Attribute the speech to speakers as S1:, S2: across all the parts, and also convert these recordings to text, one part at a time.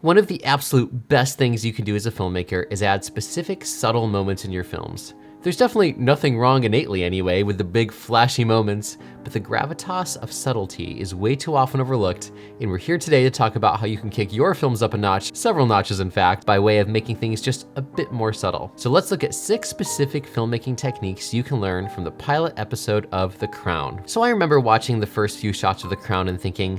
S1: One of the absolute best things you can do as a filmmaker is add specific subtle moments in your films. There's definitely nothing wrong innately anyway with the big flashy moments, but the gravitas of subtlety is way too often overlooked, and we're here today to talk about how you can kick your films up a notch, several notches in fact, by way of making things just a bit more subtle. So let's look at 6 specific filmmaking techniques you can learn from the pilot episode of The Crown. So I remember watching the first few shots of The Crown and thinking,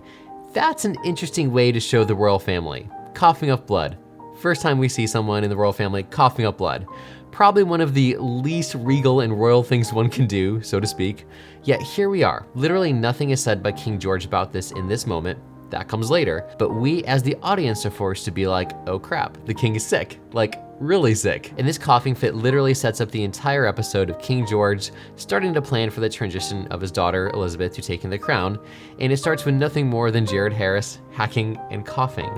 S1: that's an interesting way to show the royal family. Coughing up blood. First time we see someone in the royal family coughing up blood. Probably one of the least regal and royal things one can do, so to speak. Yet here we are. Literally nothing is said by King George about this in this moment. That comes later. But we as the audience are forced to be like, oh crap, the king is sick. Like, really sick. And this coughing fit literally sets up the entire episode of King George starting to plan for the transition of his daughter Elizabeth to taking the crown. And it starts with nothing more than Jared Harris hacking and coughing.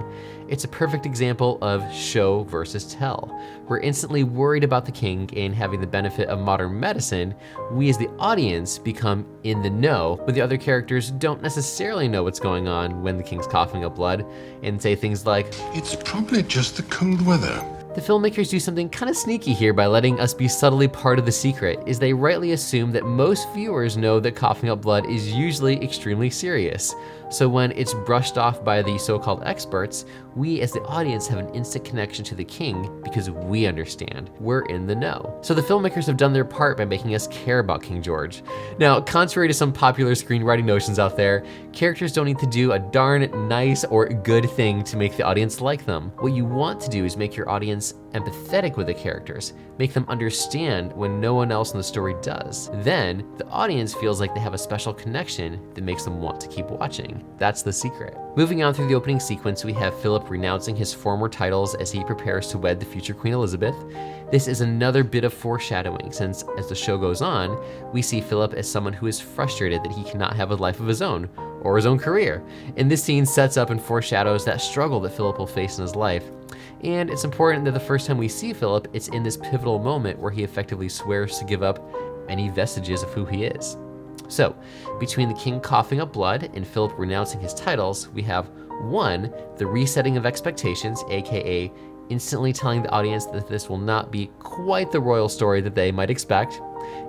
S1: It's a perfect example of show versus tell. We're instantly worried about the king, and having the benefit of modern medicine, we as the audience become in the know when the other characters don't necessarily know what's going on when the king's coughing up blood, and say things like,
S2: "It's probably just the cold weather."
S1: The filmmakers do something kind of sneaky here by letting us be subtly part of the secret, is they rightly assume that most viewers know that coughing up blood is usually extremely serious. So when it's brushed off by the so-called experts, we as the audience have an instant connection to the king because we understand. We're in the know. So the filmmakers have done their part by making us care about King George. Now, contrary to some popular screenwriting notions out there, characters don't need to do a darn nice or good thing to make the audience like them. What you want to do is make your audience empathetic with the characters, make them understand when no one else in the story does. Then, the audience feels like they have a special connection that makes them want to keep watching. That's the secret. Moving on through the opening sequence, we have Philip renouncing his former titles as he prepares to wed the future Queen Elizabeth. This is another bit of foreshadowing, since as the show goes on, we see Philip as someone who is frustrated that he cannot have a life of his own, or his own career. And this scene sets up and foreshadows that struggle that Philip will face in his life. And it's important that the first time we see Philip, it's in this pivotal moment where he effectively swears to give up any vestiges of who he is. So, between the king coughing up blood and Philip renouncing his titles, we have 1, the resetting of expectations, aka instantly telling the audience that this will not be quite the royal story that they might expect,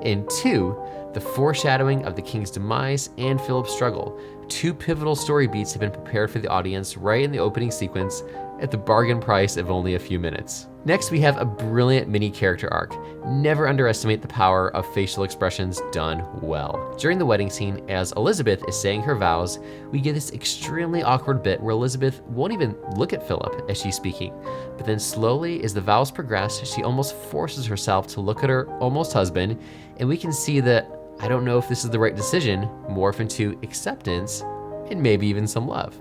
S1: and 2, the foreshadowing of the king's demise and Philip's struggle. 2 pivotal story beats have been prepared for the audience right in the opening sequence at the bargain price of only a few minutes. Next, we have a brilliant mini character arc. Never underestimate the power of facial expressions done well. During the wedding scene, as Elizabeth is saying her vows, we get this extremely awkward bit where Elizabeth won't even look at Philip as she's speaking. But then slowly, as the vows progress, she almost forces herself to look at her almost husband, and we can see that, I don't know if this is the right decision, morph into acceptance, and maybe even some love.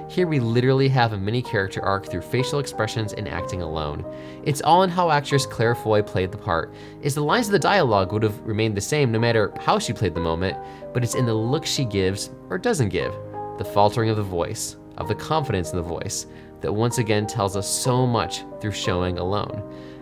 S1: Here we literally have a mini character arc through facial expressions and acting alone. It's all in how actress Claire Foy played the part, as the lines of the dialogue would have remained the same no matter how she played the moment, but it's in the look she gives or doesn't give, the faltering of the voice, of the confidence in the voice, that once again tells us so much through showing alone.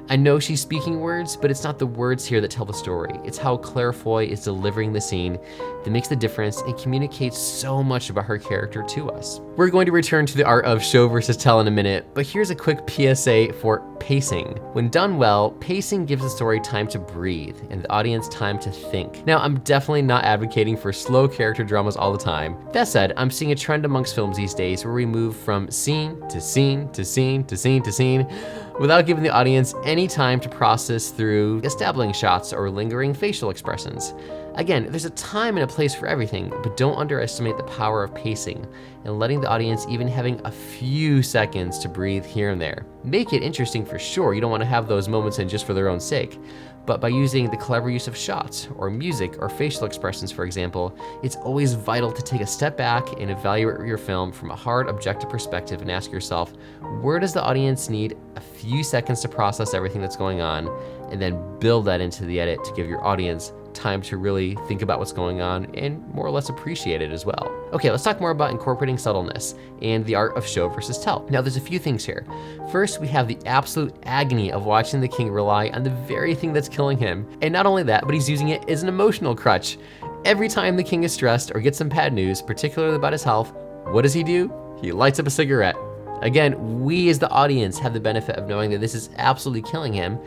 S1: I know she's speaking words, but it's not the words here that tell the story. It's how Claire Foy is delivering the scene that makes the difference and communicates so much about her character to us. We're going to return to the art of show versus tell in a minute, but here's a quick PSA for pacing. When done well, pacing gives the story time to breathe and the audience time to think. Now, I'm definitely not advocating for slow character dramas all the time. That said, I'm seeing a trend amongst films these days where we move from scene to scene to scene to scene to scene without giving the audience any time to process through establishing shots or lingering facial expressions. Again, there's a time and a place for everything, but don't underestimate the power of pacing and letting the audience even having a few seconds to breathe here and there. Make it interesting for sure, you don't want to have those moments in just for their own sake, but by using the clever use of shots or music or facial expressions, for example, it's always vital to take a step back and evaluate your film from a hard, objective perspective and ask yourself, where does the audience need a few seconds to process everything that's going on, and then build that into the edit to give your audience time to really think about what's going on and more or less appreciate it as well. Okay, let's talk more about incorporating subtleness and the art of show versus tell. Now, there's a few things here. First, we have the absolute agony of watching the king rely on the very thing that's killing him. And not only that, but he's using it as an emotional crutch. Every time the king is stressed or gets some bad news, particularly about his health, what does he do? He lights up a cigarette. Again, we as the audience have the benefit of knowing that this is absolutely killing him,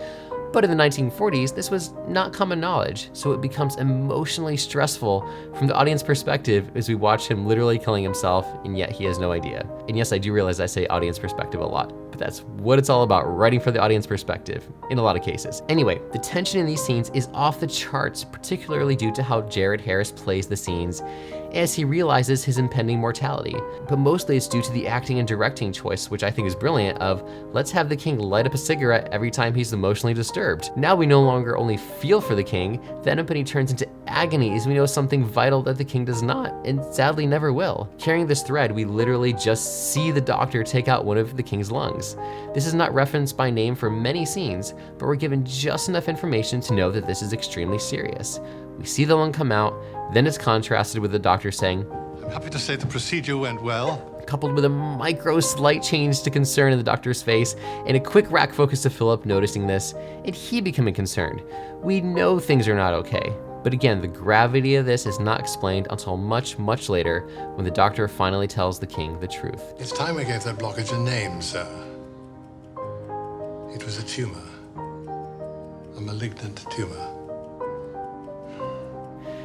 S1: but in the 1940s, this was not common knowledge, so it becomes emotionally stressful from the audience perspective as we watch him literally killing himself, and yet he has no idea. And yes, I do realize I say audience perspective a lot, but that's what it's all about, writing for the audience perspective, in a lot of cases. Anyway, the tension in these scenes is off the charts, particularly due to how Jared Harris plays the scenes as he realizes his impending mortality. But mostly it's due to the acting and directing choice, which I think is brilliant, of let's have the king light up a cigarette every time he's emotionally disturbed. Now we no longer only feel for the king, the empathy turns into agony as we know something vital that the king does not, and sadly never will. Carrying this thread, we literally just see the doctor take out one of the king's lungs. This is not referenced by name for many scenes, but we're given just enough information to know that this is extremely serious. We see the lung come out, then it's contrasted with the doctor saying,
S3: "I'm happy to say the procedure went well,"
S1: coupled with a micro slight change to concern in the doctor's face and a quick rack focus to Philip noticing this and he becoming concerned. We know things are not okay. But again, the gravity of this is not explained until much, much later when the doctor finally tells the king the truth.
S2: It's time we gave that blockage a name, sir. It was a tumor. A malignant tumor.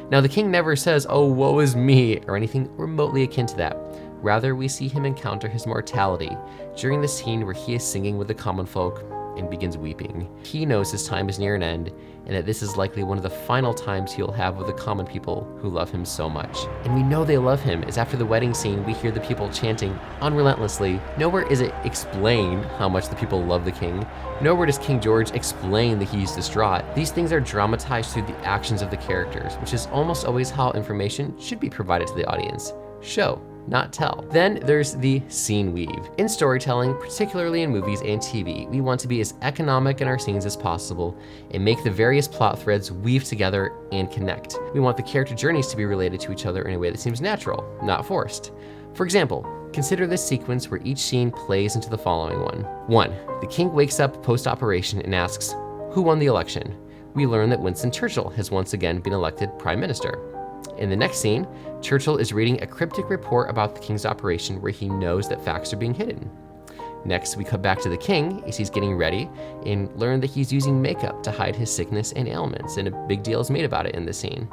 S1: Now the king never says, "Oh, woe is me," or anything remotely akin to that. Rather, we see him encounter his mortality during the scene where he is singing with the common folk and begins weeping. He knows his time is near an end and that this is likely one of the final times he'll have with the common people who love him so much. And we know they love him, as after the wedding scene, we hear the people chanting unrelentlessly. Nowhere is it explained how much the people love the king. Nowhere does King George explain that he's distraught. These things are dramatized through the actions of the characters, which is almost always how information should be provided to the audience. Show, not tell. Then there's the scene weave. In storytelling, particularly in movies and TV, we want to be as economic in our scenes as possible and make the various plot threads weave together and connect. We want the character journeys to be related to each other in a way that seems natural, not forced. For example, consider this sequence where each scene plays into the following one. 1. The king wakes up post-operation and asks, "Who won the election?" We learn that Winston Churchill has once again been elected prime minister. In the next scene, Churchill is reading a cryptic report about the king's operation where he knows that facts are being hidden. Next, we cut back to the king as he's getting ready and learn that he's using makeup to hide his sickness and ailments, and a big deal is made about it in this scene.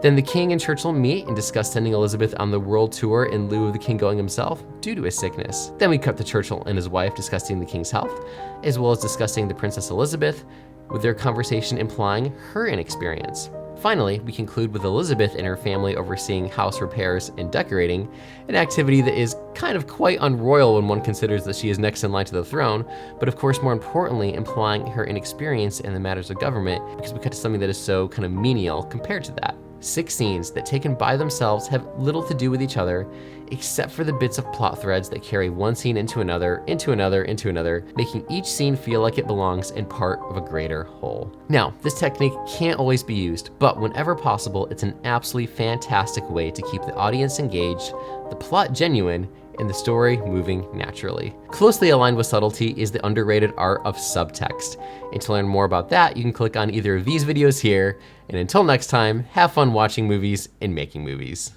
S1: Then the king and Churchill meet and discuss sending Elizabeth on the world tour in lieu of the king going himself due to his sickness. Then we cut to Churchill and his wife discussing the king's health, as well as discussing the Princess Elizabeth, with their conversation implying her inexperience. Finally, we conclude with Elizabeth and her family overseeing house repairs and decorating, an activity that is kind of quite unroyal when one considers that she is next in line to the throne, but of course more importantly implying her inexperience in the matters of government, because we cut to something that is so kind of menial compared to that. 6 scenes that taken by themselves have little to do with each other, except for the bits of plot threads that carry one scene into another, into another, into another, making each scene feel like it belongs and part of a greater whole. Now, this technique can't always be used, but whenever possible, it's an absolutely fantastic way to keep the audience engaged, the plot genuine, and the story moving naturally. Closely aligned with subtlety is the underrated art of subtext. And to learn more about that, you can click on either of these videos here. And until next time, have fun watching movies and making movies.